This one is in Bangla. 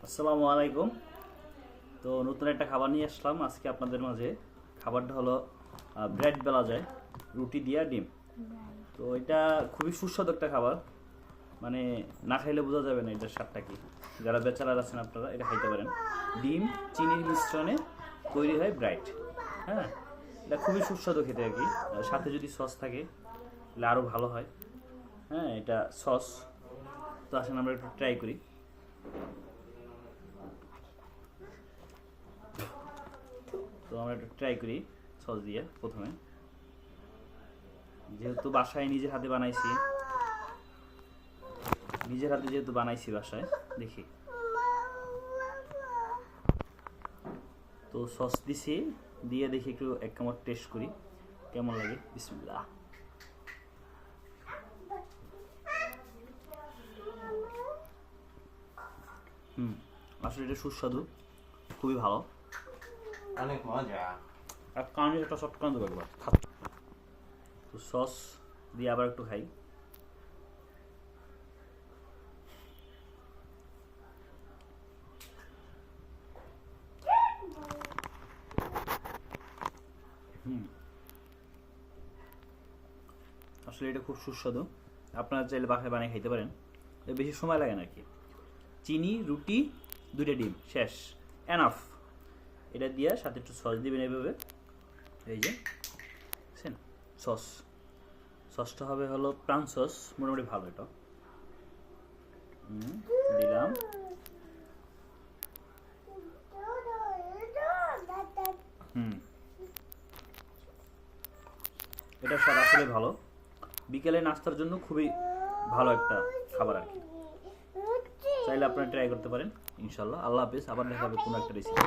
আসসালামু আলাইকুম। তো নতুন একটা খাবার নিয়ে আসলাম আজকে আপনাদের মাঝে। খাবারটা হলো ব্রেড বেলা যায় রুটি দিয়া ডিম। তো এটা খুবই সুস্বাদু একটা খাবার, মানে না খাইলে বোঝা যাবে না এটার স্বাদটা কি। যারা ব্যাচেলার আছেন আপনারা এটা খাইতে পারেন। ডিম চিনির মিশ্রণে তৈরি হয় ব্রেড। হ্যাঁ, এটা খুবই সুস্বাদু খেতে আর কি। সাথে যদি সস থাকে তাহলে আরও ভালো হয়। হ্যাঁ, এটা সস। তো আসেন আমরা একটু ট্রাই করি। তো আমরা একটু ট্রাই করি সস দিয়ে প্রথমে, যেহেতু বাসায় নিজের হাতে বানাইছি, বাসায় দেখি। তো সস দিছি, দিয়ে দেখি একটু এক কামড় টেস্ট করি কেমন লাগে। বিসমিল্লাহ। আসলে এটা সুস্বাদু, খুবই ভালো। অনেক মজা। আর কারণে একটা চটকান্ত ব্যাপার। তো সস দিয়ে আবার একটু খাই। আসলে এটা খুব সুস্বাদু, আপনারা চাইলে বাসায় বানিয়ে খাইতে পারেন। বেশি সময় লাগে না আর কি। চিনি, রুটি, 2টা ডিম, শেষ, এনাফ। এটা দিয়ে সাথে একটু সস দিবেন এইভাবে। এই যে সস, সসটা হবে হলো প্রাণ সস, মোটামুটি ভালো। এটা দিলাম। এটা স্বাদ আসলে ভালো, বিকেলে নাস্তার জন্য খুবই ভালো একটা খাবার আর কি। চাইলে আপনারা ট্রাই করতে পারেন ইনশাল্লাহ। আল্লাহ হাফেজ, আবার দেখা হবে কোনো একটা রেসিপি।